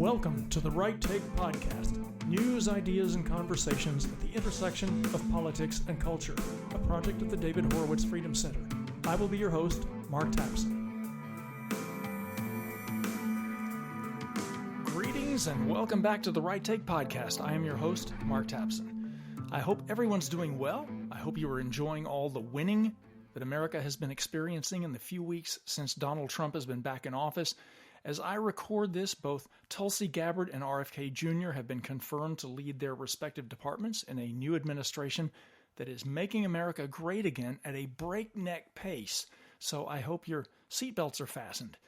Welcome to the Right Take Podcast, news, ideas, and conversations at the intersection of politics and culture, a project of the David Horowitz Freedom Center. I will be your host, Mark Tapson. Greetings and welcome back to the Right Take Podcast. I am your host, Mark Tapson. I hope everyone's doing well. I hope you are enjoying all the winning that America has been experiencing in the few weeks since Donald Trump has been back in office. As I record this, both Tulsi Gabbard and RFK Jr. have been confirmed to lead their respective departments in a new administration that is making America great again at a breakneck pace. So I hope your seatbelts are fastened.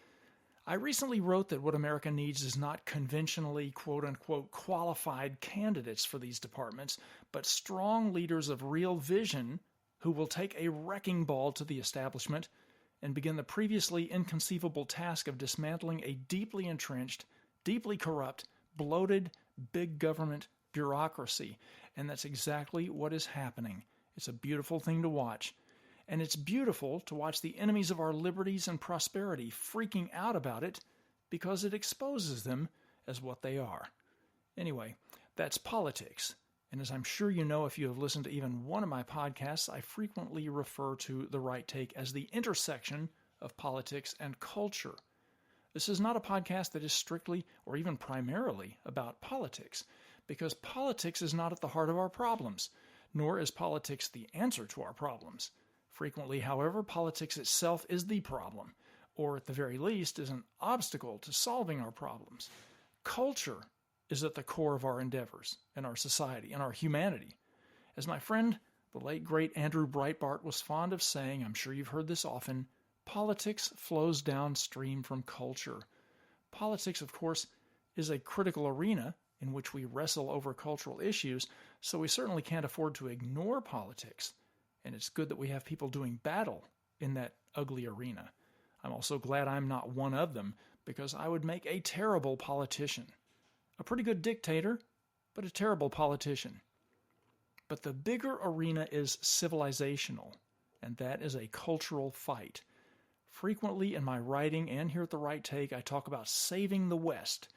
I recently wrote that what America needs is not conventionally, quote-unquote, qualified candidates for these departments, but strong leaders of real vision who will take a wrecking ball to the establishment and begin the previously inconceivable task of dismantling a deeply entrenched, deeply corrupt, bloated, big government bureaucracy. And that's exactly what is happening. It's a beautiful thing to watch. And it's beautiful to watch the enemies of our liberties and prosperity freaking out about it because it exposes them as what they are. Anyway, that's politics. And as I'm sure you know if you have listened to even one of my podcasts, I frequently refer to the Right Take as the intersection of politics and culture. This is not a podcast that is strictly or even primarily about politics, because politics is not at the heart of our problems, nor is politics the answer to our problems. Frequently, however, politics itself is the problem, or at the very least is an obstacle to solving our problems. Culture is at the core of our endeavors, and our society, and our humanity. As my friend, the late great Andrew Breitbart, was fond of saying, I'm sure you've heard this often, politics flows downstream from culture. Politics, of course, is a critical arena in which we wrestle over cultural issues, so we certainly can't afford to ignore politics. And it's good that we have people doing battle in that ugly arena. I'm also glad I'm not one of them, because I would make a terrible politician. A pretty good dictator, but a terrible politician. But the bigger arena is civilizational, and that is a cultural fight. Frequently in my writing and here at the Right Take, I talk about saving the West,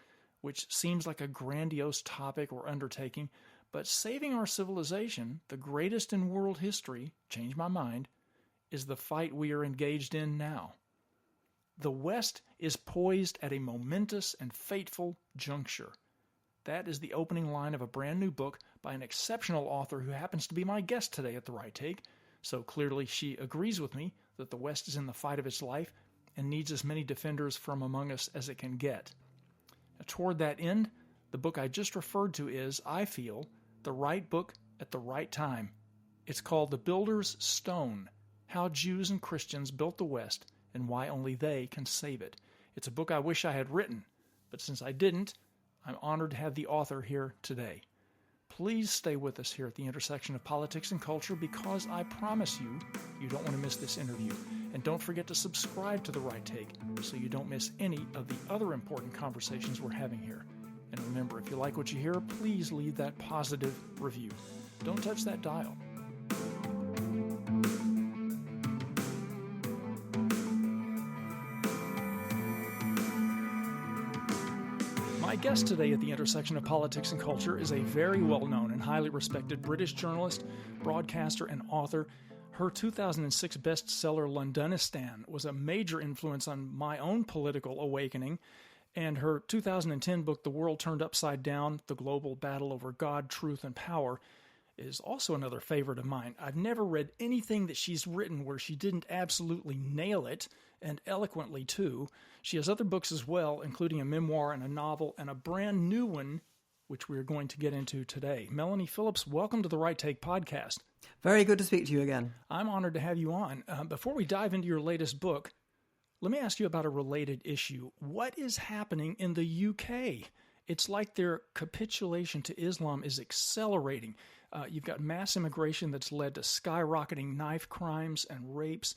which seems like a grandiose topic or undertaking, but saving our civilization, the greatest in world history, change my mind, is the fight we are engaged in now. The West is poised at a momentous and fateful juncture. That is the opening line of a brand new book by an exceptional author who happens to be my guest today at the Right Take. So clearly she agrees with me that the West is in the fight of its life and needs as many defenders from among us as it can get. Now, toward that end, the book I just referred to is, I feel, the right book at the right time. It's called The Builder's Stone: How Jews and Christians Built the West and Why Only They Can Save It. It's a book I wish I had written, but since I didn't, I'm honored to have the author here today. Please stay with us here at the intersection of politics and culture, because I promise you, you don't want to miss this interview. And don't forget to subscribe to The Right Take so you don't miss any of the other important conversations we're having here. And remember, if you like what you hear, please leave that positive review. Don't touch that dial. My guest today at the intersection of politics and culture is a very well-known and highly respected British journalist, broadcaster, and author. Her 2006 bestseller, Londonistan, was a major influence on my own political awakening, and her 2010 book, The World Turned Upside Down: The Global Battle Over God, Truth, and Power, is also another favorite of mine. I've never read anything that she's written where she didn't absolutely nail it, and eloquently too. She has other books as well, including a memoir and a novel, and a brand new one, which we're going to get into today. Melanie Phillips, welcome to the Right Take Podcast. Very good to speak to you again. I'm honored to have you on. Before we dive into your latest book, let me ask you about a related issue. What is happening in the UK? It's like their capitulation to Islam is accelerating. You've got mass immigration that's led to skyrocketing knife crimes and rapes.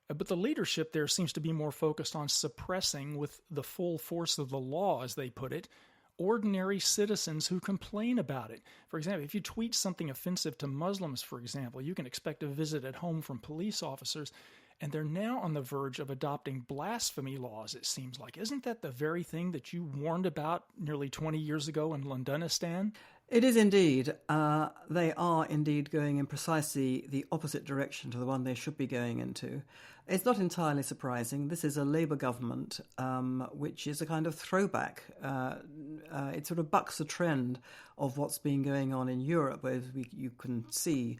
But the leadership there seems to be more focused on suppressing, with the full force of the law, as they put it, ordinary citizens who complain about it. For example, if you tweet something offensive to Muslims, for example, you can expect a visit at home from police officers. and they're now on the verge of adopting blasphemy laws, it seems like. Isn't that the very thing that you warned about nearly 20 years ago in Londonistan? It is indeed. They are indeed going in precisely the opposite direction to the one they should be going into. It's not entirely surprising. This is a Labour government, which is a kind of throwback. It sort of bucks the trend of what's been going on in Europe, where you can see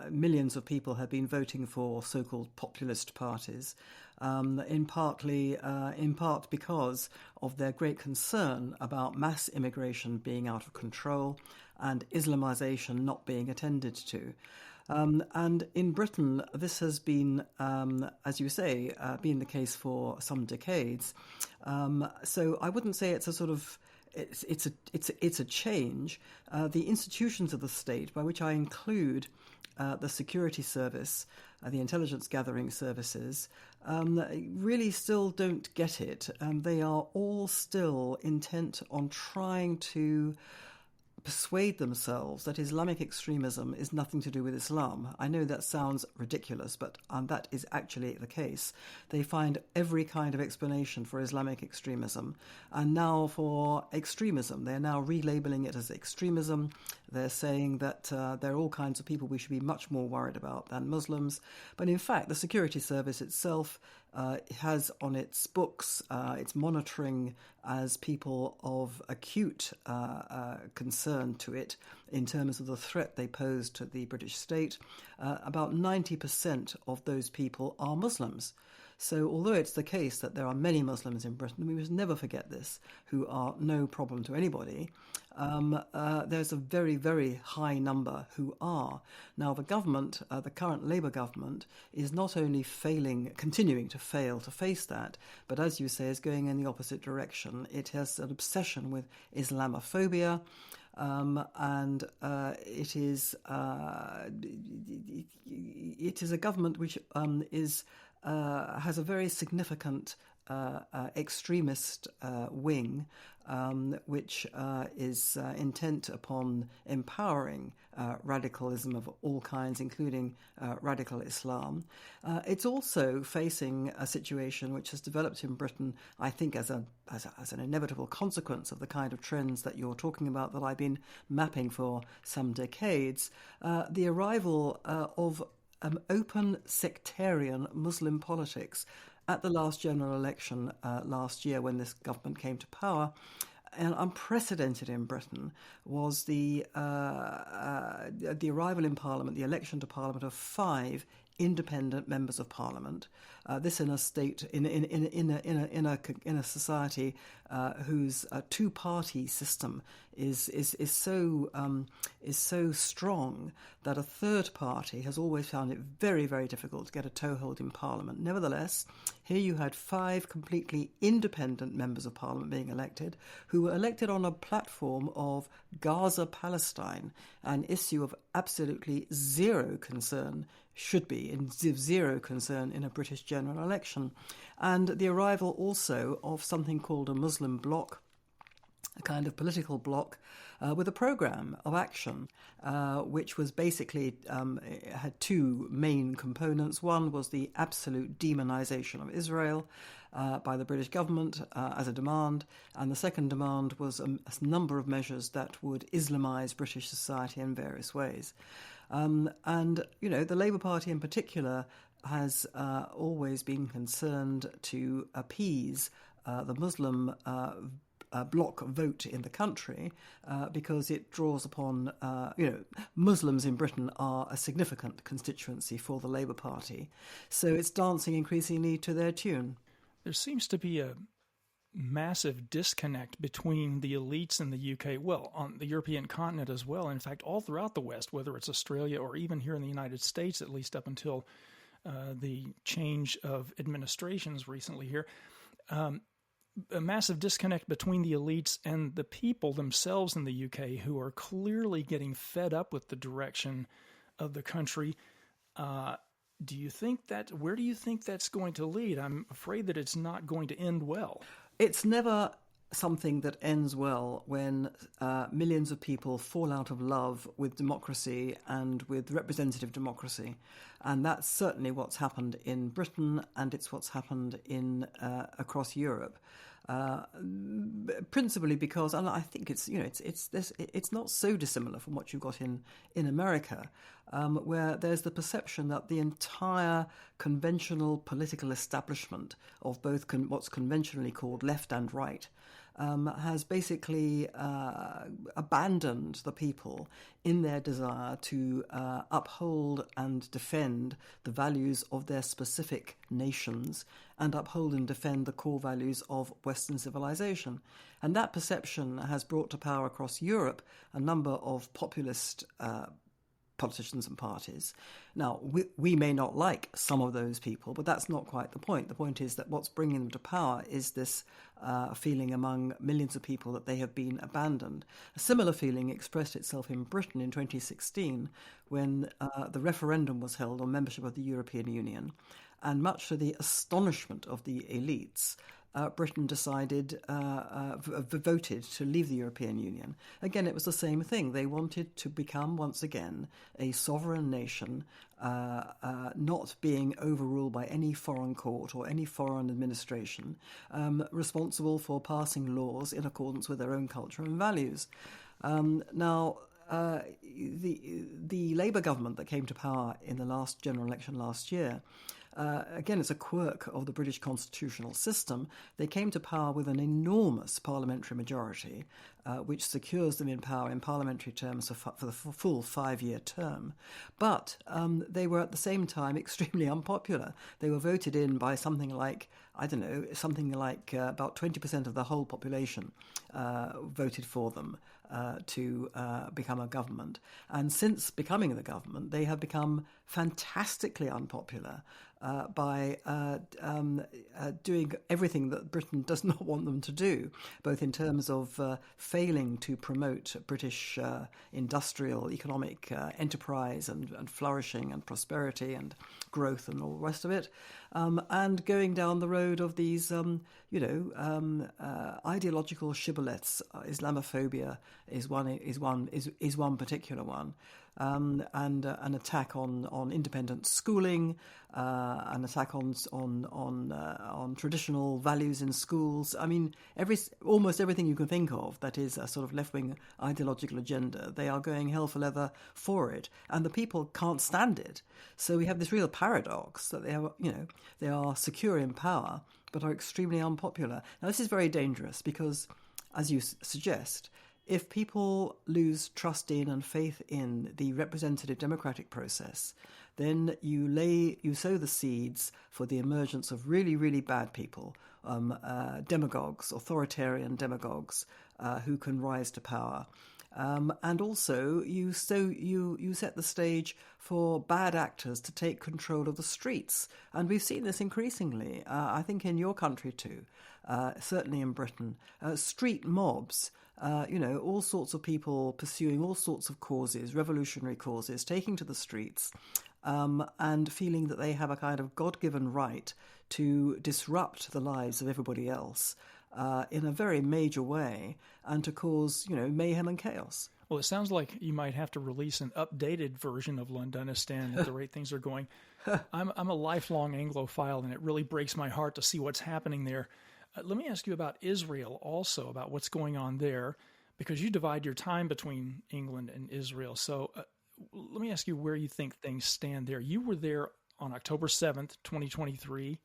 millions of people have been voting for so-called populist parties. In part because of their great concern about mass immigration being out of control and Islamization not being attended to. And in Britain, this has been, as you say, been the case for some decades. So I wouldn't say it's a sort of it's a change. The institutions of the state, by which I include the security service, the intelligence gathering services, really still don't get it. They are all still intent on trying to persuade themselves that Islamic extremism is nothing to do with Islam. I know that sounds ridiculous, but that is actually the case. They find every kind of explanation for Islamic extremism. And now for extremism, they're now relabeling it as extremism. They're saying that there are all kinds of people we should be much more worried about than Muslims. But in fact, the security service itself has on its books, its monitoring as people of acute concern to it in terms of the threat they pose to the British state. About 90% of those people are Muslims. So although it's the case that there are many Muslims in Britain, we must never forget this, who are no problem to anybody, there's a very, very high number who are. Now, the government, the current Labour government, is not only continuing to fail to face that, but as you say, is going in the opposite direction. It has an obsession with Islamophobia. And it is a government which has a very significant extremist wing, which is intent upon empowering radicalism of all kinds, including radical Islam. It's also facing a situation which has developed in Britain, I think, as an inevitable consequence of the kind of trends that you're talking about that I've been mapping for some decades, the arrival of open sectarian Muslim politics. At the last general election last year, when this government came to power, and unprecedented in Britain was the arrival in Parliament, the election to Parliament of 5 independent members of Parliament. This in a state, in a society whose two-party system is so strong that a third party has always found it very, very difficult to get a toehold in Parliament. Nevertheless, here you had 5 completely independent members of Parliament being elected, who were elected on a platform of Gaza-Palestine, an issue of absolutely zero concern, should be in zero concern in a British general election. And the arrival also of something called a Muslim bloc, a kind of political bloc with a programme of action, which was basically had 2 main components. One was the absolute demonisation of Israel by the British government as a demand, and the second demand was a number of measures that would Islamise British society in various ways. And, you know, the Labour Party in particular has always been concerned to appease the Muslim bloc vote in the country because it draws upon, Muslims in Britain are a significant constituency for the Labour Party. So it's dancing increasingly to their tune. There seems to be a massive disconnect between the elites in the UK, well, on the European continent as well. In fact, all throughout the West, whether it's Australia or even here in the United States, at least up until the change of administrations recently here, a massive disconnect between the elites and the people themselves in the UK, who are clearly getting fed up with the direction of the country. Where do you think that's going to lead? I'm afraid that it's not going to end well. It's never something that ends well when millions of people fall out of love with democracy and with representative democracy. And that's certainly what's happened in Britain, and it's what's happened in across Europe. Principally because, and I think it's not so dissimilar from what you've got in America, where there's the perception that the entire conventional political establishment of both what's conventionally called left and right has basically abandoned the people in their desire to uphold and defend the values of their specific nations and uphold and defend the core values of Western civilization. And that perception has brought to power across Europe a number of populist politicians and parties. Now, we may not like some of those people, but that's not quite the point. The point is that what's bringing them to power is this feeling among millions of people that they have been abandoned. A similar feeling expressed itself in Britain in 2016 when the referendum was held on membership of the European Union. And much to the astonishment of the elites, Britain decided, voted to leave the European Union. Again, it was the same thing. They wanted to become, once again, a sovereign nation, not being overruled by any foreign court or any foreign administration, responsible for passing laws in accordance with their own culture and values. Now, the Labour government that came to power in the last general election last year, again, it's a quirk of the British constitutional system. They came to power with an enormous parliamentary majority, which secures them in power in parliamentary terms for the full 5-year term. But they were at the same time extremely unpopular. They were voted in by something like about 20% of the whole population voted for them to become a government. And since becoming the government, they have become fantastically unpopular by doing everything that Britain does not want them to do, both in terms of failing to promote British industrial, economic enterprise and flourishing and prosperity and growth and all the rest of it, and going down the road of these, ideological shibboleths. Islamophobia is one particular one. And an attack on independent schooling, an attack on traditional values in schools. I mean, almost everything you can think of that is a sort of left-wing ideological agenda, they are going hell for leather for it, and the people can't stand it. So we have this real paradox that they are secure in power but are extremely unpopular. Now, this is very dangerous because, as you suggest, if people lose trust in and faith in the representative democratic process, then you sow the seeds for the emergence of really, really bad people, demagogues, authoritarian demagogues who can rise to power. And also you set the stage for bad actors to take control of the streets. And we've seen this increasingly, I think in your country too, certainly in Britain. Street mobs, all sorts of people pursuing all sorts of causes, revolutionary causes, taking to the streets and feeling that they have a kind of God-given right to disrupt the lives of everybody else in a very major way and to cause, mayhem and chaos. Well, it sounds like you might have to release an updated version of Londonistan at the rate things are going. I'm a lifelong Anglophile, and it really breaks my heart to see what's happening there. Let me ask you about Israel also, about what's going on there, because you divide your time between England and Israel. So let me ask you where you think things stand there. You were there on October 7th, 2023,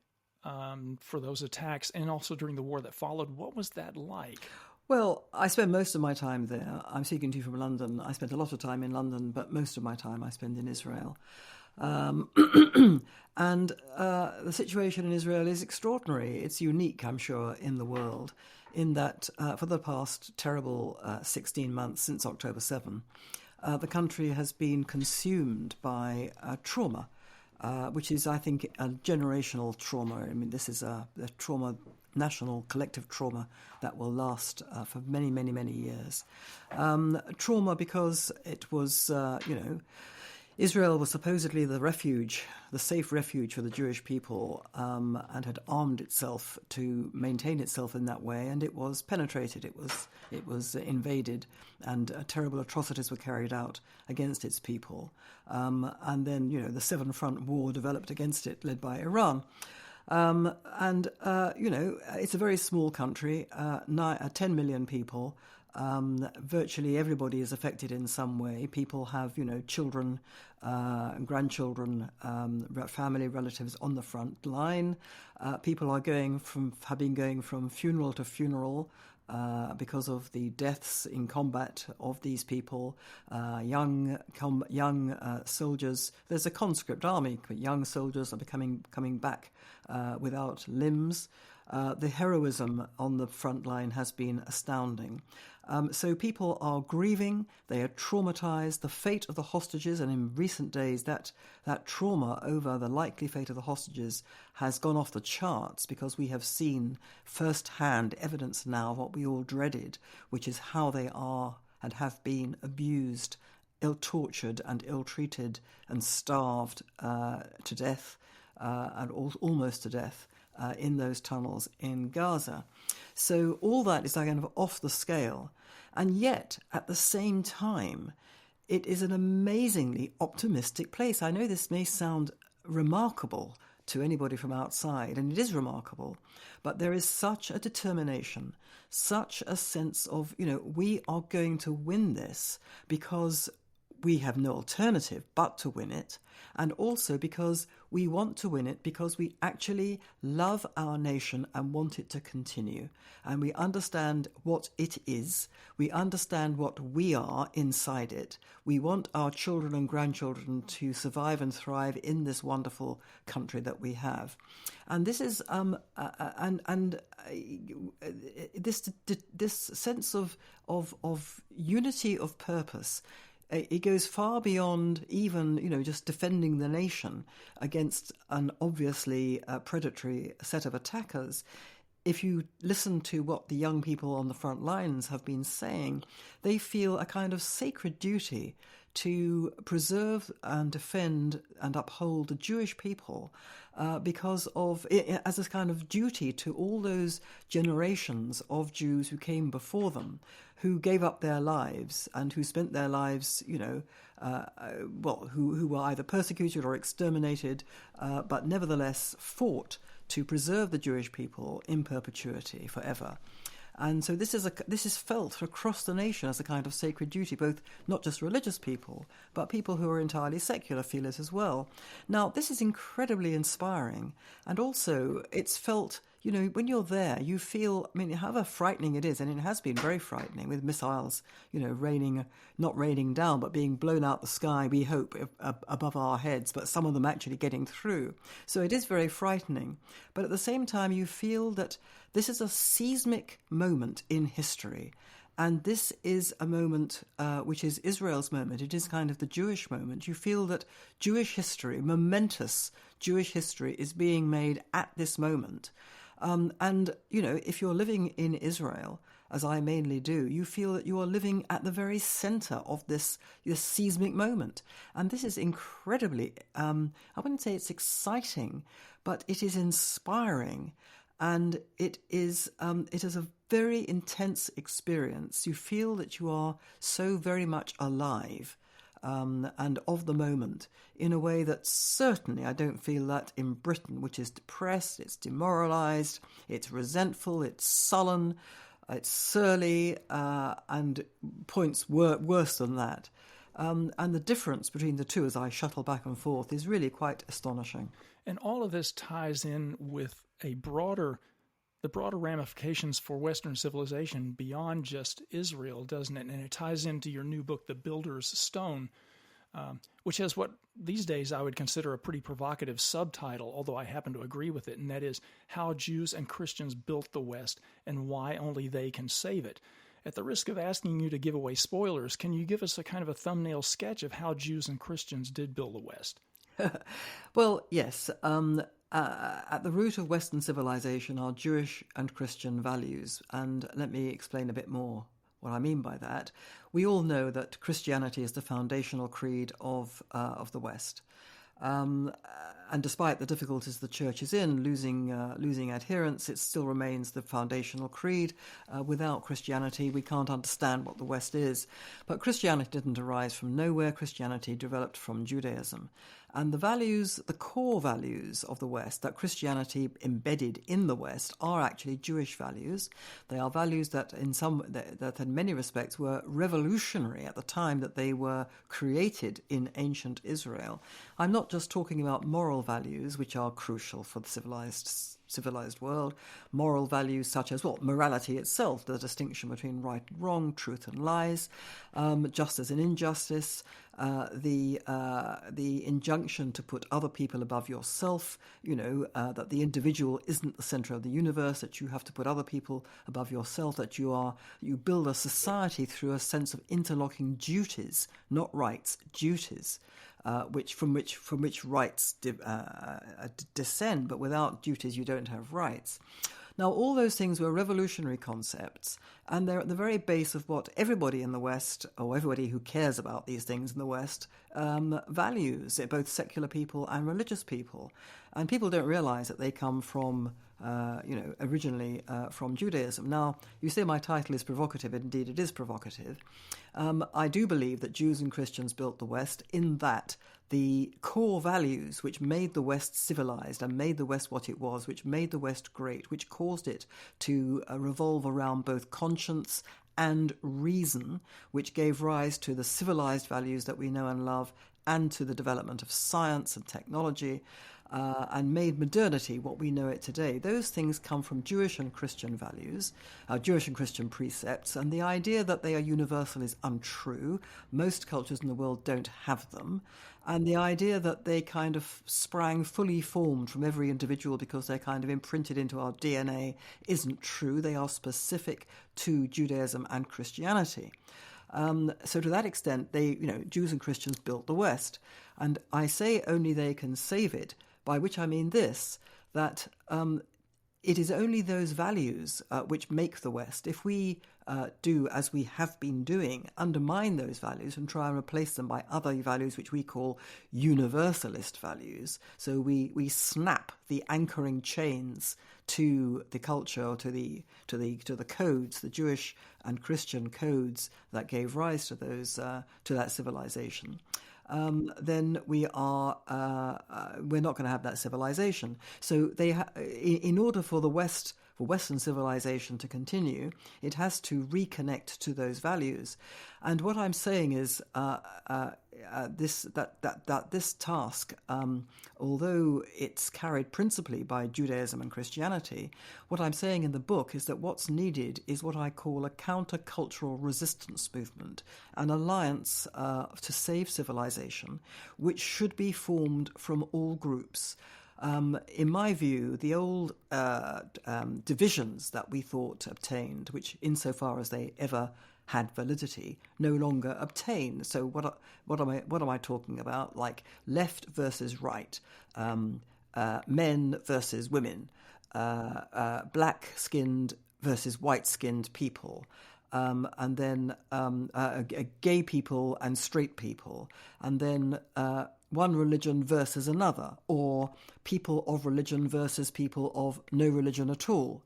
for those attacks, and also during the war that followed. What was that like? Well, I spent most of my time there. I'm speaking to you from London. I spent a lot of time in London, but most of my time I spend in Israel. And the situation in Israel is extraordinary. It's unique, I'm sure, in the world, in that for the past terrible 16 months since October 7, the country has been consumed by trauma, which is, I think, a generational trauma. I mean, this is a trauma, national collective trauma that will last for many, many, many years. Trauma because it was, Israel was supposedly the refuge, the safe refuge for the Jewish people, and had armed itself to maintain itself in that way, and it was penetrated, it was invaded, and terrible atrocities were carried out against its people. And then, the Seven Front War developed against it, led by Iran. It's a very small country, 10 million people. Virtually everybody is affected in some way. People have, children, grandchildren, family relatives on the front line. People are have been going from funeral to funeral because of the deaths in combat of these people. Young soldiers. There's a conscript army, but young soldiers are coming back without limbs. The heroism on the front line has been astounding. So people are grieving, they are traumatized. The fate of the hostages, and in recent days that trauma over the likely fate of the hostages has gone off the charts, because we have seen first-hand evidence now of what we all dreaded, which is how they are and have been abused, ill-tortured and ill-treated and starved to death and almost to death. In those tunnels in Gaza. So all that is kind of off the scale. And yet, at the same time, it is an amazingly optimistic place. I know this may sound remarkable to anybody from outside, and it is remarkable, but there is such a determination, such a sense of, we are going to win this because we have no alternative but to win it, and also because we want to win it because we actually love our nation and want it to continue. And we understand what it is. We understand what we are inside it. We want our children and grandchildren to survive and thrive in this wonderful country that we have. And this is this sense of unity of purpose. It goes far beyond even, just defending the nation against an obviously predatory set of attackers. If you listen to what the young people on the front lines have been saying, they feel a kind of sacred duty to preserve and defend and uphold the Jewish people because of, as a kind of duty to all those generations of Jews who came before them, who gave up their lives and who spent their lives, who were either persecuted or exterminated, but nevertheless fought to preserve the Jewish people in perpetuity forever. And so this is felt across the nation as a kind of sacred duty, both not just religious people, but people who are entirely secular feel it as well. Now, this is incredibly inspiring, and also it's felt, when you're there, you feel, however frightening it is, and it has been very frightening with missiles, not raining down, but being blown out the sky, we hope, above our heads, but some of them actually getting through. So it is very frightening. But at the same time, you feel that this is a seismic moment in history. And this is a moment which is Israel's moment. It is kind of the Jewish moment. You feel that Jewish history, momentous Jewish history, is being made at this moment. And, if you're living in Israel, as I mainly do, you feel that you are living at the very center of this seismic moment. And this is incredibly, I wouldn't say it's exciting, but it is inspiring. And it is a very intense experience. You feel that you are so very much alive and of the moment in a way that certainly I don't feel that in Britain, which is depressed, it's demoralised, it's resentful, it's sullen, it's surly, and points worse than that. And the difference between the two as I shuttle back and forth is really quite astonishing. And all of this ties in with the broader ramifications for Western civilization beyond just Israel, doesn't it? And it ties into your new book, The Builder's Stone, which has what these days I would consider a pretty provocative subtitle, although I happen to agree with it, and that is How Jews and Christians Built the West and Why Only They Can Save It. At the risk of asking you to give away spoilers, can you give us a kind of a thumbnail sketch of how Jews and Christians did build the West? Well, yes. At the root of Western civilization are Jewish and Christian values, and let me explain a bit more what I mean by that. We all know that Christianity is the foundational creed of the West. And despite the difficulties the church is in, losing adherents, it still remains the foundational creed. Without Christianity, we can't understand what the West is. But Christianity didn't arise from nowhere. Christianity developed from Judaism. And the values, the core values of the West that Christianity embedded in the West are actually Jewish values. They are values that in many respects were revolutionary at the time that they were created in ancient Israel. I'm not just talking about moral values, which are crucial for the civilized world. Moral values such as morality itself, the distinction between right and wrong, truth and lies, justice and injustice, the injunction to put other people above yourself, that the individual isn't the center of the universe, that you have to put other people above yourself, that you build a society through a sense of interlocking duties, not rights, duties. From which rights descend, but without duties you don't have rights. Now, all those things were revolutionary concepts, and they're at the very base of what everybody in the West, or everybody who cares about these things in the West, values, both secular people and religious people. And people don't realize that they come from originally from Judaism. Now, you say my title is provocative. Indeed, it is provocative. I do believe that Jews and Christians built the West in that the core values which made the West civilized and made the West what it was, which made the West great, which caused it to revolve around both conscience and reason, which gave rise to the civilized values that we know and love and to the development of science and technology, and made modernity what we know it today. Those things come from Jewish and Christian values, Jewish and Christian precepts, and the idea that they are universal is untrue. Most cultures in the world don't have them. And the idea that they kind of sprang fully formed from every individual because they're kind of imprinted into our DNA isn't true. They are specific to Judaism and Christianity. So to that extent, Jews and Christians built the West. And I say only they can save it, by which I mean this, that it is only those values which make the West. If we do, as we have been doing, undermine those values and try and replace them by other values which we call universalist values, so we snap the anchoring chains to the culture, or to the codes, the Jewish and Christian codes that gave rise to those to that civilization. Then we're not going to have that civilization. So in order for Western civilization to continue, it has to reconnect to those values. And what I'm saying is this task, although it's carried principally by Judaism and Christianity, what I'm saying in the book is that what's needed is what I call a countercultural resistance movement, an alliance to save civilization, which should be formed from all groups. In my view, the old divisions that we thought obtained, which insofar as they ever had validity, no longer obtain. So what am I talking about? Like left versus right, men versus women, black-skinned versus white-skinned people, and then gay people and straight people, and then one religion versus another, or people of religion versus people of no religion at all.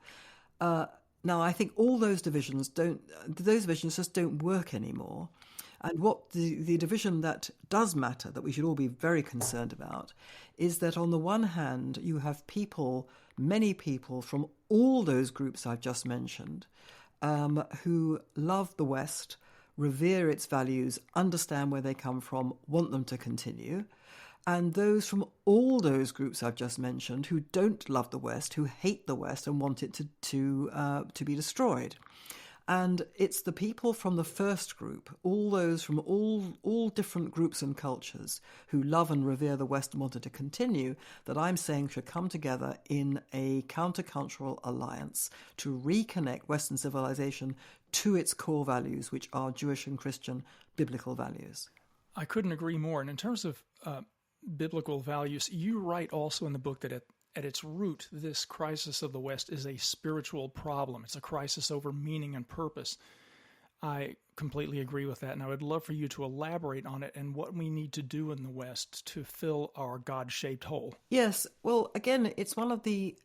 Now, I think all those divisions just don't work anymore. And what the division that does matter, that we should all be very concerned about, is that on the one hand, you have many people from all those groups I've just mentioned, who love the West, revere its values, understand where they come from, want them to continue, and those from all those groups I've just mentioned who don't love the West, who hate the West and want it to be destroyed. And it's the people from the first group, all those from all different groups and cultures who love and revere the West and want it to continue, that I'm saying should come together in a countercultural alliance to reconnect Western civilization to its core values, which are Jewish and Christian biblical values. I couldn't agree more. And in terms of biblical values, you write also in the book that at its root, this crisis of the West is a spiritual problem. It's a crisis over meaning and purpose. I completely agree with that, and I would love for you to elaborate on it and what we need to do in the West to fill our God-shaped hole. Yes, well, again, it's one of the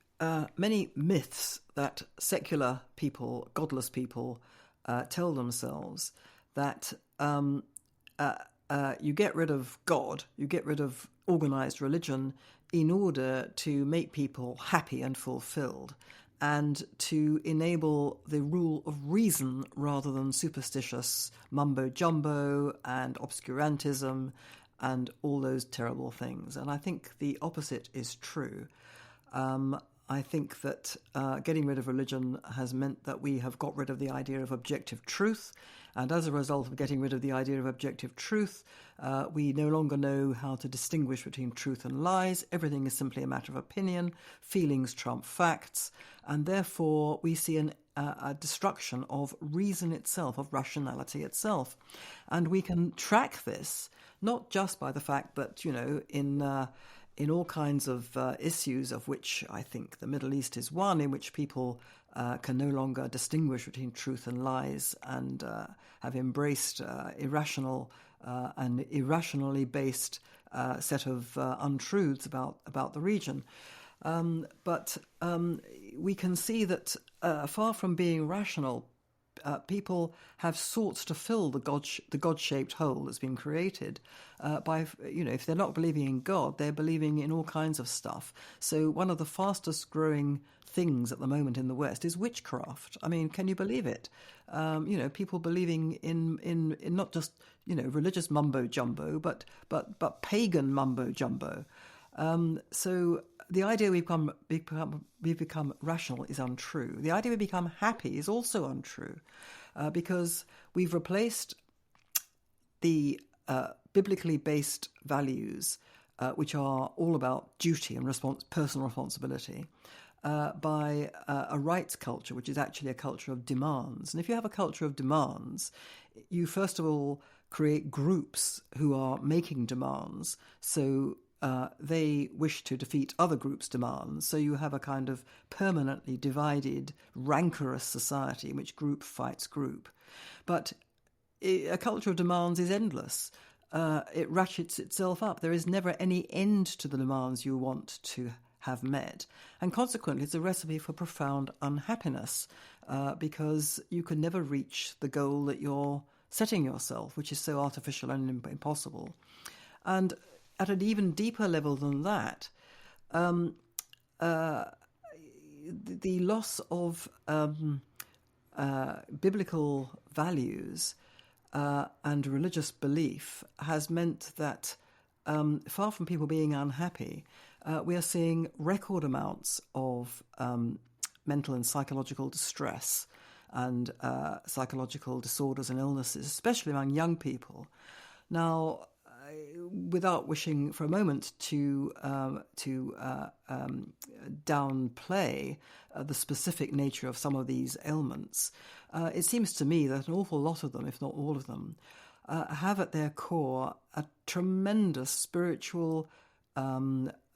many myths that secular people, godless people, tell themselves, that you get rid of God, you get rid of organized religion in order to make people happy and fulfilled, and to enable the rule of reason rather than superstitious mumbo-jumbo and obscurantism and all those terrible things. And I think the opposite is true. I think that getting rid of religion has meant that we have got rid of the idea of objective truth. And as a result of getting rid of the idea of objective truth, we no longer know how to distinguish between truth and lies. Everything is simply a matter of opinion. Feelings trump facts. And therefore, we see a destruction of reason itself, of rationality itself. And we can track this not just by the fact that, in all kinds of issues, of which I think the Middle East is one, in which people can no longer distinguish between truth and lies and have embraced irrational and irrationally based set of untruths about the region. But we can see that far from being rational, people have sought to fill the God-shaped hole that's been created by, if they're not believing in God, they're believing in all kinds of stuff. So one of the fastest growing things at the moment in the West is witchcraft. I mean, can you believe it? People believing in not just, religious mumbo-jumbo, but pagan mumbo-jumbo. So the idea we've become rational is untrue. The idea we become happy is also untrue, because we've replaced the biblically based values, which are all about duty and personal responsibility, by a rights culture, which is actually a culture of demands. And if you have a culture of demands, you first of all create groups who are making demands. So they wish to defeat other groups' demands. So you have a kind of permanently divided, rancorous society in which group fights group. But a culture of demands is endless. It ratchets itself up. There is never any end to the demands you want to have met. And consequently, it's a recipe for profound unhappiness, because you can never reach the goal that you're setting yourself, which is so artificial and impossible. And at an even deeper level than that, the loss of biblical values and religious belief has meant that, far from people being unhappy, we are seeing record amounts of mental and psychological distress and psychological disorders and illnesses, especially among young people. Now, without wishing for a moment to downplay the specific nature of some of these ailments, it seems to me that an awful lot of them, if not all of them, have at their core a tremendous spiritual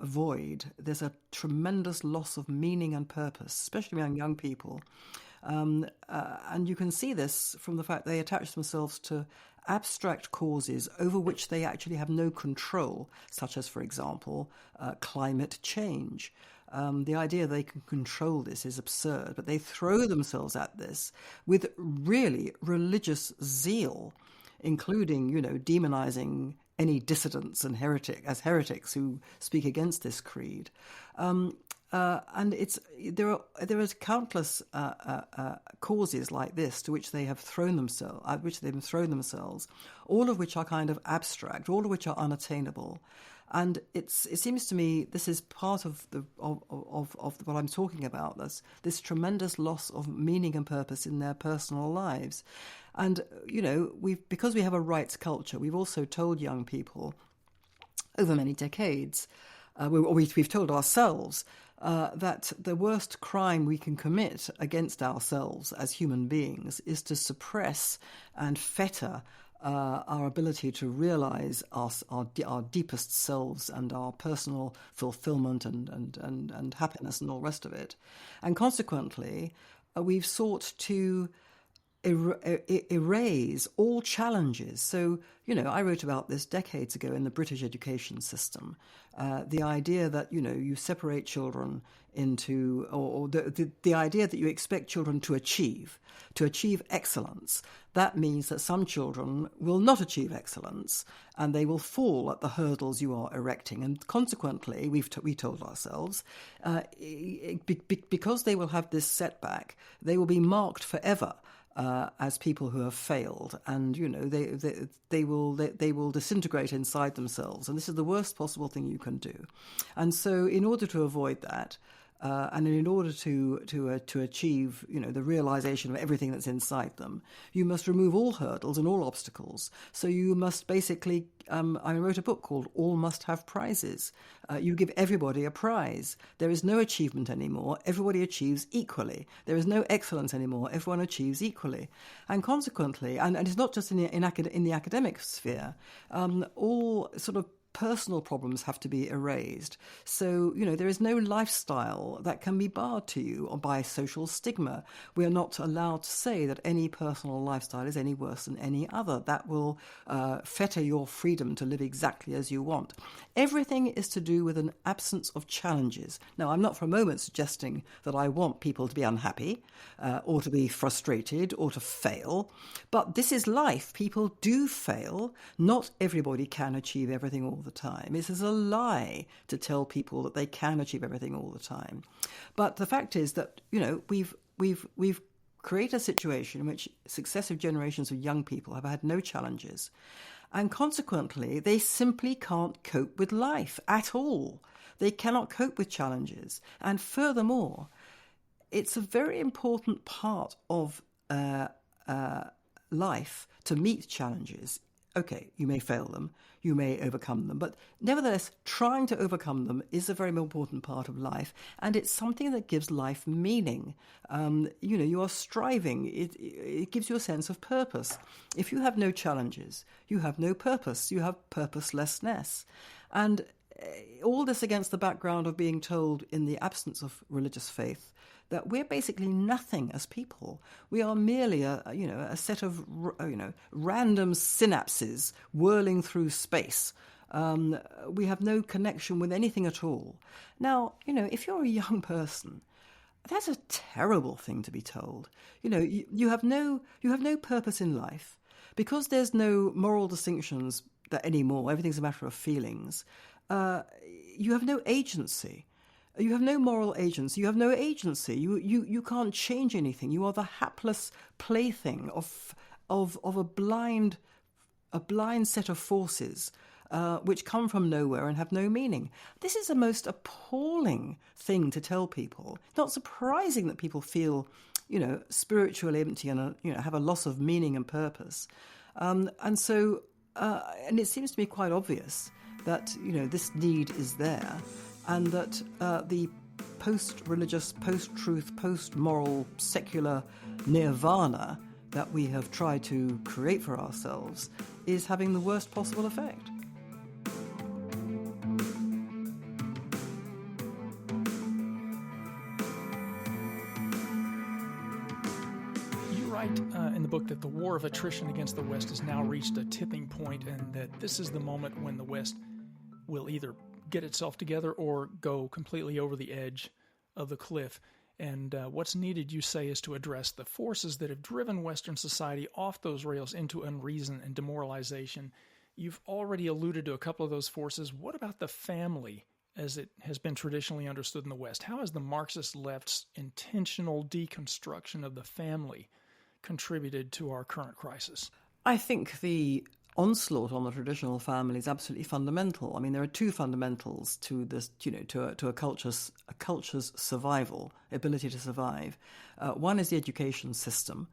void. There's a tremendous loss of meaning and purpose, especially among young people. And you can see this from the fact they attach themselves to abstract causes over which they actually have no control, such as, for example, climate change. The idea they can control this is absurd, but they throw themselves at this with really religious zeal, including, demonizing any dissidents and heretics who speak against this creed. And there are countless causes like this to which they have thrown themselves, all of which are kind of abstract, all of which are unattainable. And it seems to me this is part of what I'm talking about. This tremendous loss of meaning and purpose in their personal lives. And because we have a rights culture, we've also told young people over many decades, we've told ourselves that the worst crime we can commit against ourselves as human beings is to suppress and fetter our ability to realize our deepest selves and our personal fulfillment and happiness and all the rest of it. And consequently, we've sought to erase all challenges. So, I wrote about this decades ago in the British education system. The idea that, you separate children into, or the idea that you expect children to achieve excellence. That means that some children will not achieve excellence and they will fall at the hurdles you are erecting. And consequently, we told ourselves, because they will have this setback, they will be marked forever as people who have failed, and they will disintegrate inside themselves, and this is the worst possible thing you can do. And so, in order to avoid that, and in order to achieve the realization of everything that's inside them, you must remove all hurdles and all obstacles. So you must basically. I wrote a book called All Must Have Prizes. You give everybody a prize. There is no achievement anymore. Everybody achieves equally. There is no excellence anymore. Everyone achieves equally. And consequently, and it's not just in the academic sphere, all sort of personal problems have to be erased. So, there is no lifestyle that can be barred to you or by social stigma. We are not allowed to say that any personal lifestyle is any worse than any other. That will fetter your freedom to live exactly as you want. Everything is to do with an absence of challenges. Now, I'm not for a moment suggesting that I want people to be unhappy or to be frustrated or to fail, but this is life. People do fail. Not everybody can achieve everything all the time. It is a lie to tell people that they can achieve everything all the time. But the fact is that, we've created a situation in which successive generations of young people have had no challenges. And consequently, they simply can't cope with life at all. They cannot cope with challenges. And furthermore, it's a very important part of life to meet challenges. Okay, you may fail them, you may overcome them, but nevertheless, trying to overcome them is a very important part of life, and it's something that gives life meaning. You are striving. It gives you a sense of purpose. If you have no challenges, you have no purpose. You have purposelessness. And all this against the background of being told in the absence of religious faith that we're basically nothing as people. We are merely a set of random synapses whirling through space. We have no connection with anything at all. Now, if you're a young person, that's a terrible thing to be told. You have no purpose in life because there's no moral distinctions that anymore. Everything's a matter of feelings. You have no agency. You have no moral agency. You have no agency. You can't change anything. You are the hapless plaything of a blind set of forces which come from nowhere and have no meaning. This is the most appalling thing to tell people. Not surprising that people feel, spiritually empty and have a loss of meaning and purpose. And it seems to me quite obvious that this need is there. And that the post-religious, post-truth, post-moral, secular nirvana that we have tried to create for ourselves is having the worst possible effect. You write in the book that the war of attrition against the West has now reached a tipping point, and that this is the moment when the West will either get itself together or go completely over the edge of the cliff. And what's needed, you say, is to address the forces that have driven Western society off those rails into unreason and demoralization. You've already alluded to a couple of those forces. What about the family as it has been traditionally understood in the West? How has the Marxist left's intentional deconstruction of the family contributed to our current crisis? I think the onslaught on the traditional family is absolutely fundamental. I mean, there are two fundamentals to this, to a culture's survival, ability to survive. One is the education system,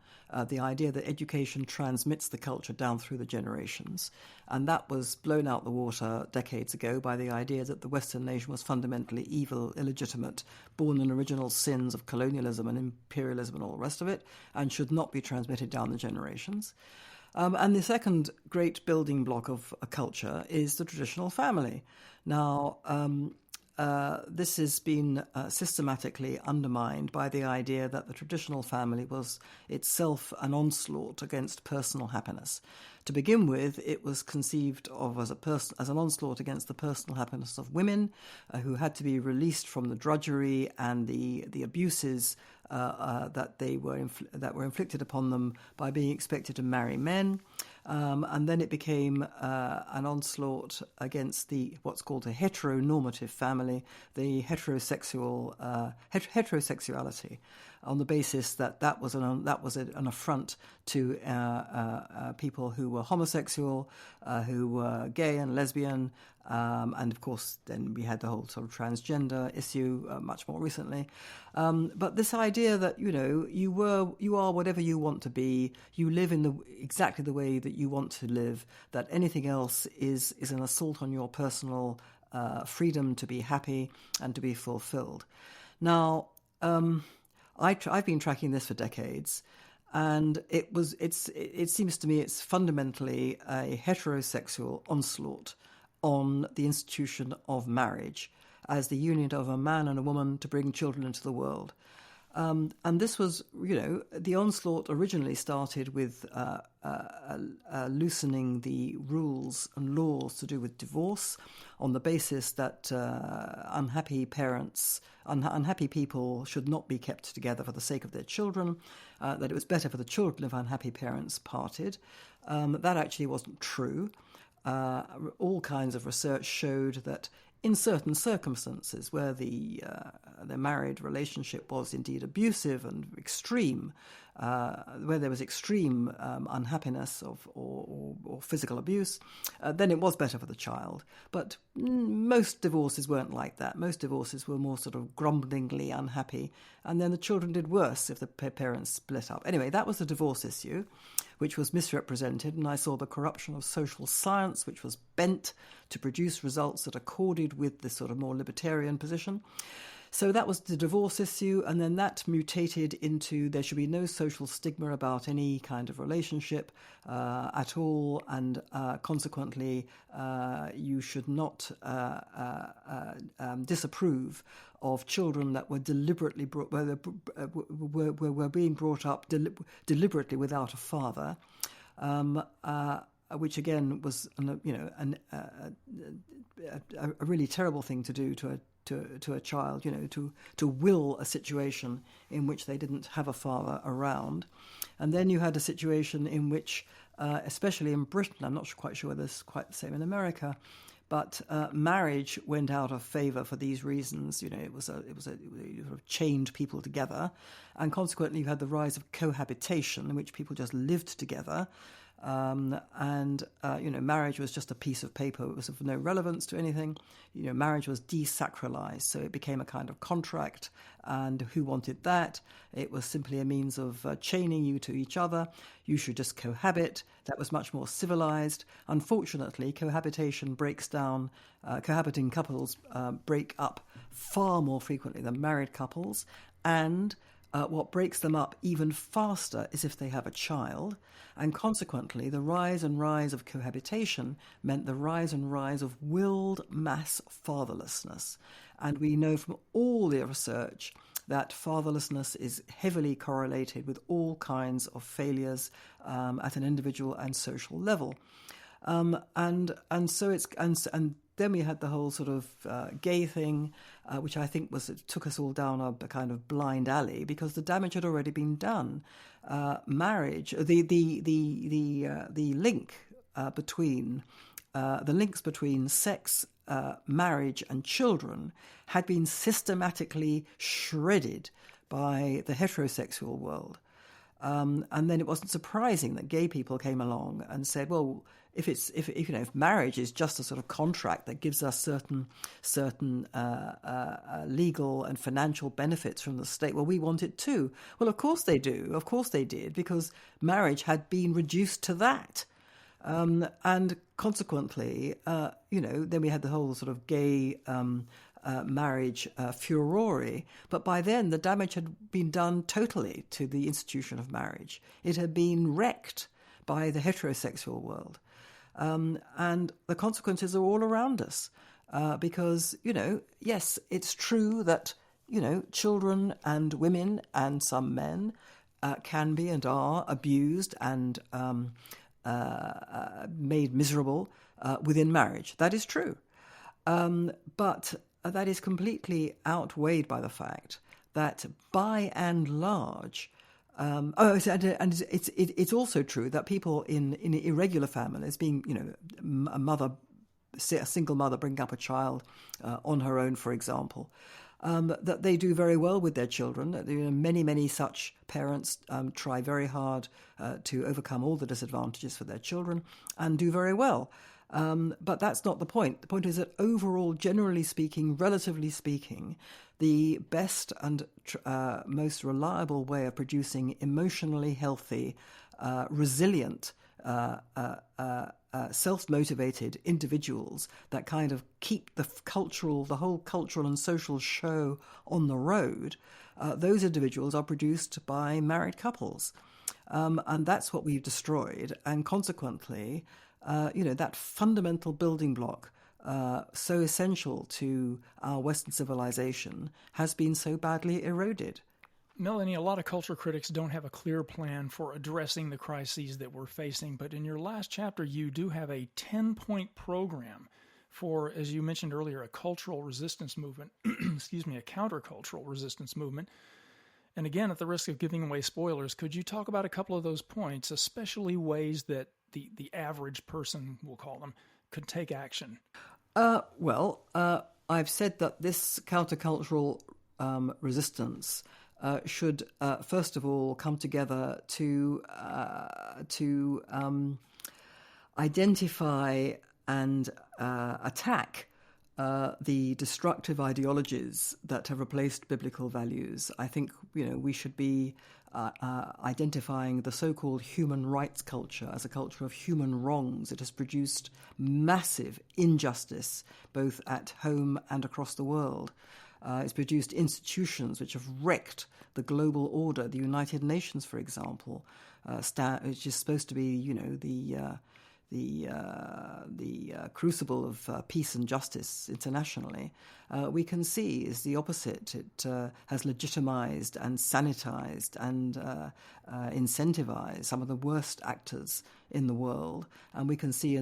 the idea that education transmits the culture down through the generations. And that was blown out the water decades ago by the idea that the Western nation was fundamentally evil, illegitimate, born in original sins of colonialism and imperialism and all the rest of it, and should not be transmitted down the generations. And the second great building block of a culture is the traditional family. Now, this has been systematically undermined by the idea that the traditional family was itself an onslaught against personal happiness. To begin with, it was conceived of as an onslaught against the personal happiness of women who had to be released from the drudgery and the abuses that were inflicted upon them by being expected to marry men. And then it became an onslaught against what's called a heteronormative family, the heterosexuality, on the basis that was an affront to people who were homosexual, who were gay and lesbian, and of course then we had the whole sort of transgender issue much more recently. But this idea that you are whatever you want to be, you live in exactly the way that you want to live, that anything else is an assault on your personal freedom to be happy and to be fulfilled. Now, I've been tracking this for decades, and it seems to me it's fundamentally a heterosexual onslaught on the institution of marriage as the union of a man and a woman to bring children into the world. And this was, the onslaught originally started with loosening the rules and laws to do with divorce on the basis that unhappy people should not be kept together for the sake of their children, that it was better for the children if unhappy parents parted. That actually wasn't true. All kinds of research showed that in certain circumstances where the married relationship was indeed abusive and extreme, where there was extreme unhappiness or physical abuse, then it was better for the child. But most divorces weren't like that. Most divorces were more sort of grumblingly unhappy, and then the children did worse if the parents split up. Anyway, that was the divorce issue, which was misrepresented, and I saw the corruption of social science, which was bent to produce results that accorded with this sort of more libertarian position. So that was the divorce issue, and then that mutated into there should be no social stigma about any kind of relationship at all, and consequently you should not disapprove of children that were deliberately were being brought up deliberately without a father, which again was a really terrible thing to do to a child, to will a situation in which they didn't have a father around. And then you had a situation in which, especially in Britain, I'm not quite sure whether it's quite the same in America, but marriage went out of favour for these reasons. It sort of chained people together, and consequently you had the rise of cohabitation, in which people just lived together. Marriage was just a piece of paper. It was of no relevance to anything. Marriage was desacralized, so it became a kind of contract. And who wanted that? It was simply a means of chaining you to each other. You should just cohabit. That was much more civilized. Unfortunately, cohabitation breaks down. Cohabiting couples break up far more frequently than married couples, and what breaks them up even faster is if they have a child, and consequently the rise and rise of cohabitation meant the rise and rise of willed mass fatherlessness. And we know from all the research that fatherlessness is heavily correlated with all kinds of failures at an individual and social level. And then we had the whole sort of gay thing, which I think took us all down a kind of blind alley because the damage had already been done. Marriage, the links between sex, marriage, and children had been systematically shredded by the heterosexual world. And then it wasn't surprising that gay people came along and said, well, if marriage is just a sort of contract that gives us certain legal and financial benefits from the state, well, we want it too. Well, of course they do. Of course they did, because marriage had been reduced to that. And consequently, then we had the whole sort of gay marriage furore. But by then, the damage had been done totally to the institution of marriage. It had been wrecked by the heterosexual world. And the consequences are all around us. because, yes, it's true that, children and women and some men can be and are abused and made miserable within marriage. That is true. But that is completely outweighed by the fact that by and large, and it's also true that people in irregular families, being, a single mother bringing up a child on her own, for example, that they do very well with their children. Many such parents try very hard to overcome all the disadvantages for their children and do very well. But that's not the point. The point is that overall, generally speaking, relatively speaking, the best and most reliable way of producing emotionally healthy, resilient, self-motivated individuals that kind of keep the whole cultural and social show on the road, those individuals are produced by married couples. And that's what we've destroyed. And consequently, that fundamental building block, so essential to our Western civilization, has been so badly eroded. Melanie, a lot of culture critics don't have a clear plan for addressing the crises that we're facing, but in your last chapter, you do have a 10-point program for, as you mentioned earlier, a cultural resistance movement, a countercultural resistance movement. And again, at the risk of giving away spoilers, could you talk about a couple of those points, especially ways that the average person, we'll call them, could take action? I've said that this countercultural resistance should first of all come together to identify and attack the destructive ideologies that have replaced biblical values. I think we should be identifying the so-called human rights culture as a culture of human wrongs. It has produced massive injustice both at home and across the world. It's produced institutions which have wrecked the global order. The United Nations, for example, which is supposed to be, the crucible of peace and justice internationally, we can see is the opposite. It has legitimized and sanitized and incentivized some of the worst actors in the world, and we can see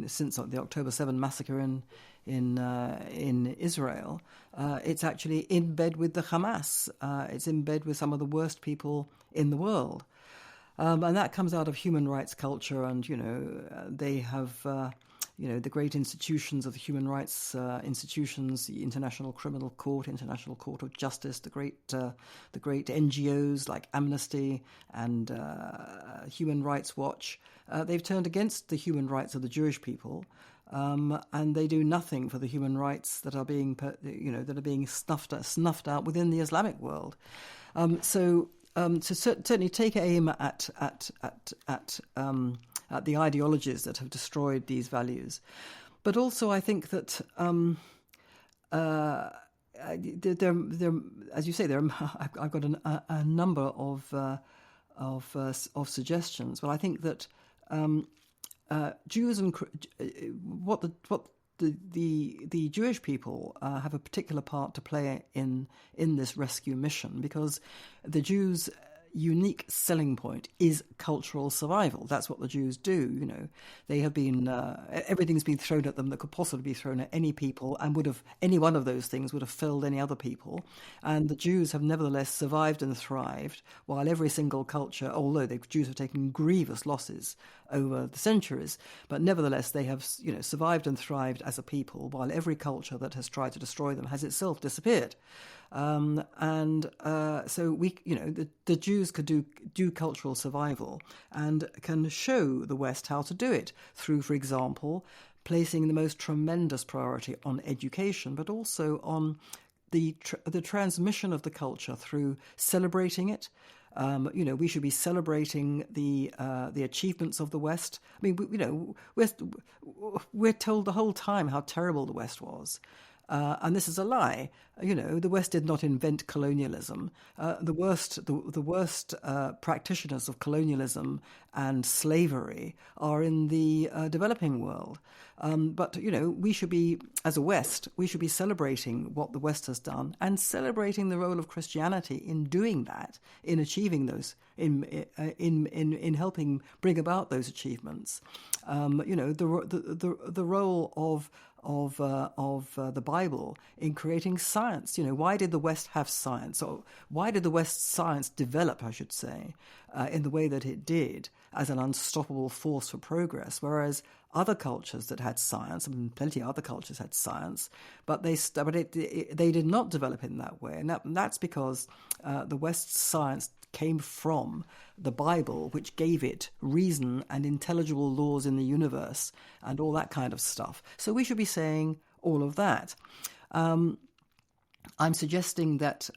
since the October 7 massacre in Israel, it's actually in bed with the Hamas. It's in bed with some of the worst people in the world. And that comes out of human rights culture, and they have the great institutions of the human rights institutions, the International Criminal Court, International Court of Justice, the great NGOs like Amnesty and Human Rights Watch. They've turned against the human rights of the Jewish people, and they do nothing for the human rights that are being snuffed out within the Islamic world. To certainly take aim at the ideologies that have destroyed these values, but also I think that as you say, I've got a number of suggestions. But I think that Jews and what the Jewish people have a particular part to play in this rescue mission, because the Jews' unique selling point is cultural survival. That's what the Jews do. They have been everything's been thrown at them that could possibly be thrown at any people, and any one of those things would have felled any other people. And the Jews have nevertheless survived and thrived, while every single culture, although the Jews have taken grievous losses over the centuries, but nevertheless they have survived and thrived as a people, while every culture that has tried to destroy them has itself disappeared. So the Jews could do cultural survival and can show the West how to do it through, for example, placing the most tremendous priority on education, but also on the transmission of the culture through celebrating it. We should be celebrating the achievements of the West. I mean, we're told the whole time how terrible the West was. And this is a lie. The West did not invent colonialism. The worst practitioners of colonialism and slavery are in the developing world. But, we should be, as a West, we should be celebrating what the West has done and celebrating the role of Christianity in doing that, in achieving those, in helping bring about those achievements. The role of the Bible in creating science. Why did the West have science? Or why did the West's science develop, I should say, in the way that it did as an unstoppable force for progress, whereas other cultures that had science, plenty of other cultures had science, but they did not develop in that way. And that's because the West's science came from the Bible, which gave it reason and intelligible laws in the universe and all that kind of stuff. So we should be saying all of that. I'm suggesting that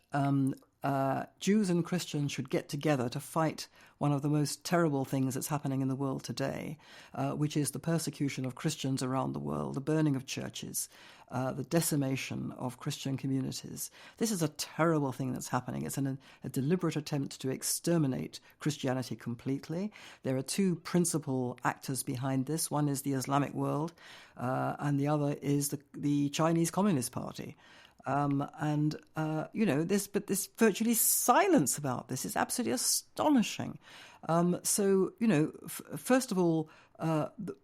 Jews and Christians should get together to fight one of the most terrible things that's happening in the world today, which is the persecution of Christians around the world, the burning of churches, the decimation of Christian communities. This is a terrible thing that's happening. It's a deliberate attempt to exterminate Christianity completely. There are two principal actors behind this. One is the Islamic world, and the other is the Chinese Communist Party. There's virtually silence about this. It's absolutely astonishing. First of all,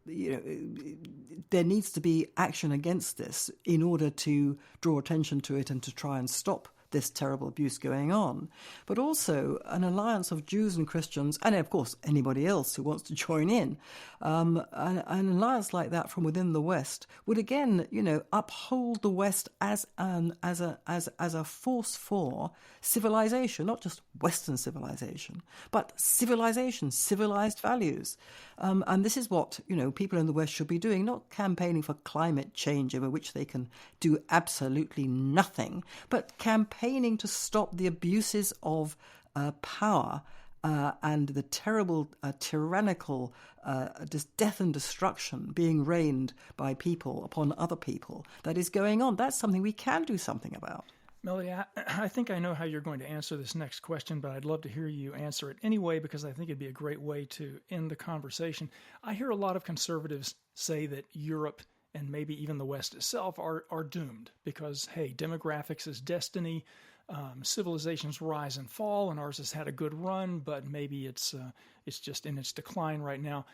there needs to be action against this in order to draw attention to it and to try and stop this terrible abuse going on. But also an alliance of Jews and Christians, and of course anybody else who wants to join in, an alliance like that from within the West would again, uphold the West as a force for civilization, not just Western civilization, but civilization, civilized values. And this is what, people in the West should be doing, not campaigning for climate change over which they can do absolutely nothing, but campaigning to stop the abuses of power and the terrible, tyrannical death and destruction being rained by people upon other people that is going on. That's something we can do something about. Melanie, I think I know how you're going to answer this next question, but I'd love to hear you answer it anyway, because I think it'd be a great way to end the conversation. I hear a lot of conservatives say that Europe and maybe even the West itself are doomed because, hey, demographics is destiny, civilizations rise and fall, and ours has had a good run, but maybe it's just in its decline right now.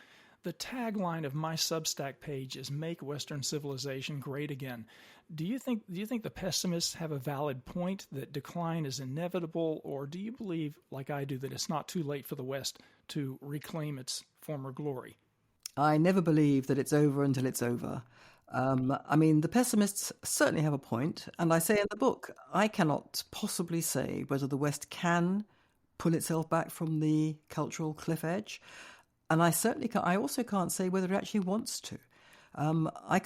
The tagline of my Substack page is "Make Western Civilization Great Again." Do you think the pessimists have a valid point that decline is inevitable, or do you believe, like I do, that it's not too late for the West to reclaim its former glory? I never believe that it's over until it's over. The pessimists certainly have a point, and I say in the book, I cannot possibly say whether the West can pull itself back from the cultural cliff edge. And I also can't say whether it actually wants to. I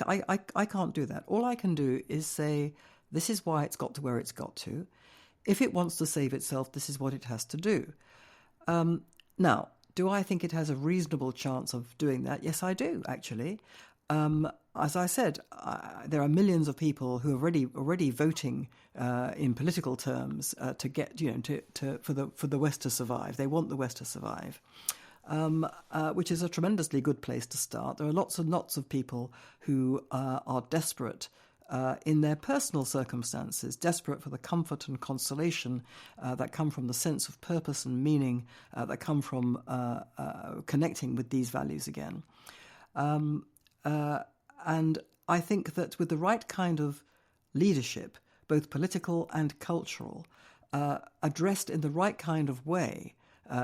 can't do that. All I can do is say, this is why it's got to where it's got to. If it wants to save itself, this is what it has to do. Now, do I think it has a reasonable chance of doing that? Yes, I do, actually. As I said, there are millions of people who are already voting in political terms to get, for the West to survive. They want the West to survive. Which is a tremendously good place to start. There are lots and lots of people who are desperate in their personal circumstances, desperate for the comfort and consolation that come from the sense of purpose and meaning that come from connecting with these values again. And I think that with the right kind of leadership, both political and cultural, addressed in the right kind of way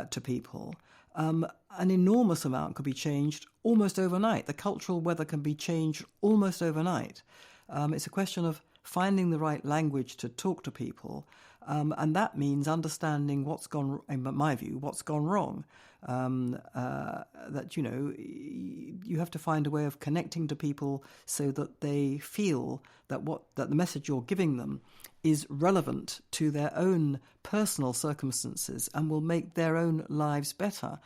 to people, an enormous amount could be changed almost overnight. The cultural weather can be changed almost overnight. It's a question of finding the right language to talk to people, and that means understanding what's gone, in my view, what's gone wrong. That, you have to find a way of connecting to people so that they feel that the message you're giving them is relevant to their own personal circumstances and will make their own lives better.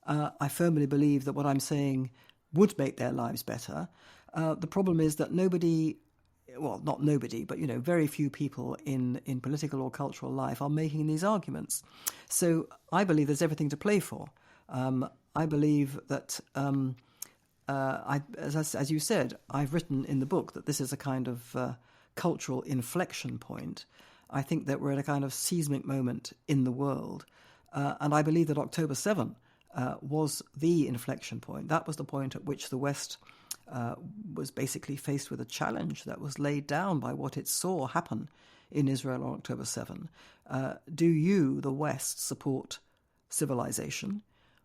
I firmly believe that what I'm saying would make their lives better. The problem is that not nobody, but very few people in political or cultural life are making these arguments. So I believe there's everything to play for. I believe that, as you said, I've written in the book that this is a kind of cultural inflection point. I think that we're at a kind of seismic moment in the world. And I believe that October 7 was the inflection point. That was the point at which the West was basically faced with a challenge that was laid down by what it saw happen in Israel on October 7. Do you, the West, support civilization,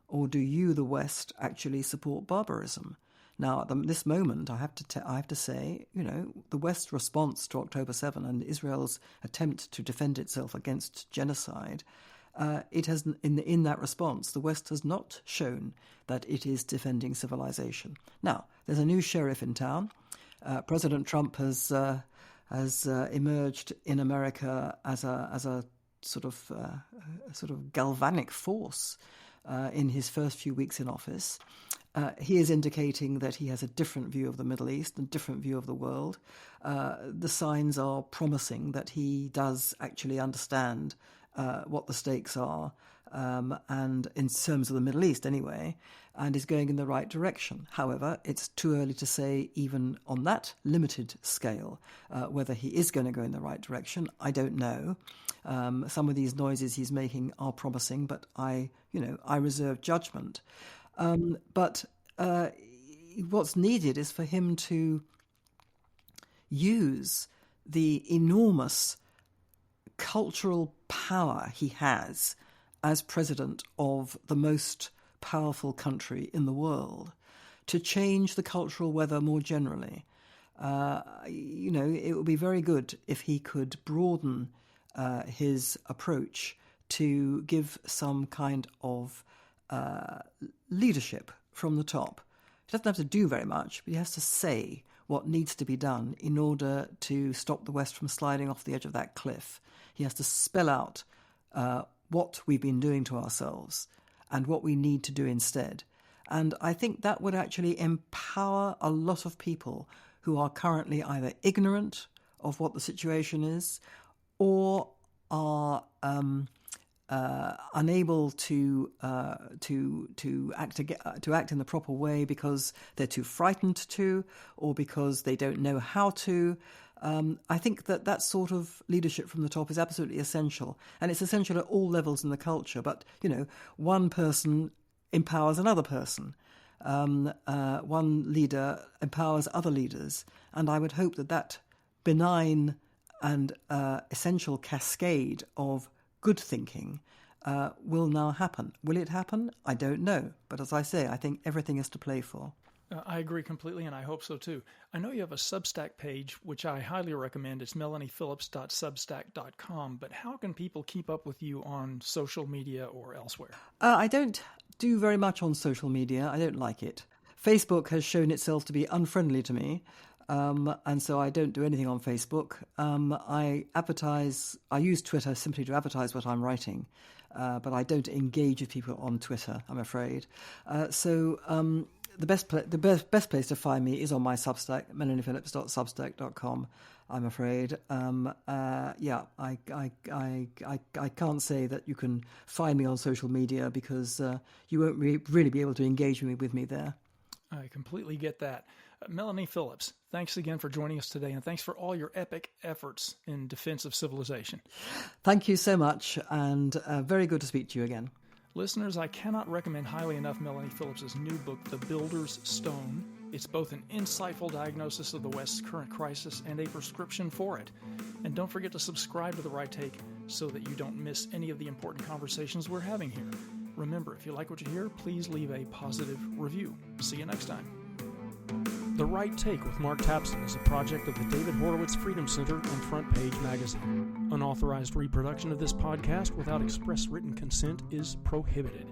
or do you, the West, actually support barbarism? Now, at this moment, I have to say, the West's response to October 7 and Israel's attempt to defend itself against genocide, it has, in that response, the West has not shown that it is defending civilization. Now, there's a new sheriff in town. President Trump has emerged in America as a sort of galvanic force in his first few weeks in office. He is indicating that he has a different view of the Middle East, a different view of the world. The signs are promising that he does actually understand what the stakes are, and in terms of the Middle East anyway, and is going in the right direction. However, it's too early to say, even on that limited scale, whether he is going to go in the right direction. I don't know. Some of these noises he's making are promising, but I reserve judgment. But what's needed is for him to use the enormous cultural power he has as president of the most powerful country in the world to change the cultural weather more generally. It would be very good if he could broaden his approach to give some kind of leadership from the top. He doesn't have to do very much, but he has to say what needs to be done in order to stop the West from sliding off the edge of that cliff. He has to spell out what we've been doing to ourselves and what we need to do instead. And I think that would actually empower a lot of people who are currently either ignorant of what the situation is or are unable to act in the proper way because they're too frightened to, or because they don't know how to. I think that sort of leadership from the top is absolutely essential, and it's essential at all levels in the culture. But one person empowers another person. One leader empowers other leaders, and I would hope that benign and essential cascade of good thinking will now happen. Will it happen? I don't know. But as I say, I think everything is to play for. I agree completely, and I hope so too. I know you have a Substack page, which I highly recommend. It's melaniephillips.substack.com. But how can people keep up with you on social media or elsewhere? I don't do very much on social media. I don't like it. Facebook has shown itself to be unfriendly to me. And so I don't do anything on Facebook. I use Twitter simply to advertise what I'm writing, but I don't engage with people on Twitter, I'm afraid. The best place to find me is on my Substack, melaniephillips.substack.com, I'm afraid. I can't say that you can find me on social media because you won't really be able to engage with me there. I completely get that. Melanie Phillips, thanks again for joining us today, and thanks for all your epic efforts in defense of civilization. Thank you so much, and very good to speak to you again. Listeners, I cannot recommend highly enough Melanie Phillips' new book, The Builder's Stone. It's both an insightful diagnosis of the West's current crisis and a prescription for it. And don't forget to subscribe to The Right Take so that you don't miss any of the important conversations we're having here. Remember, if you like what you hear, please leave a positive review. See you next time. The Right Take with Mark Tapson is a project of the David Horowitz Freedom Center and Front Page Magazine. Unauthorized reproduction of this podcast without express written consent is prohibited.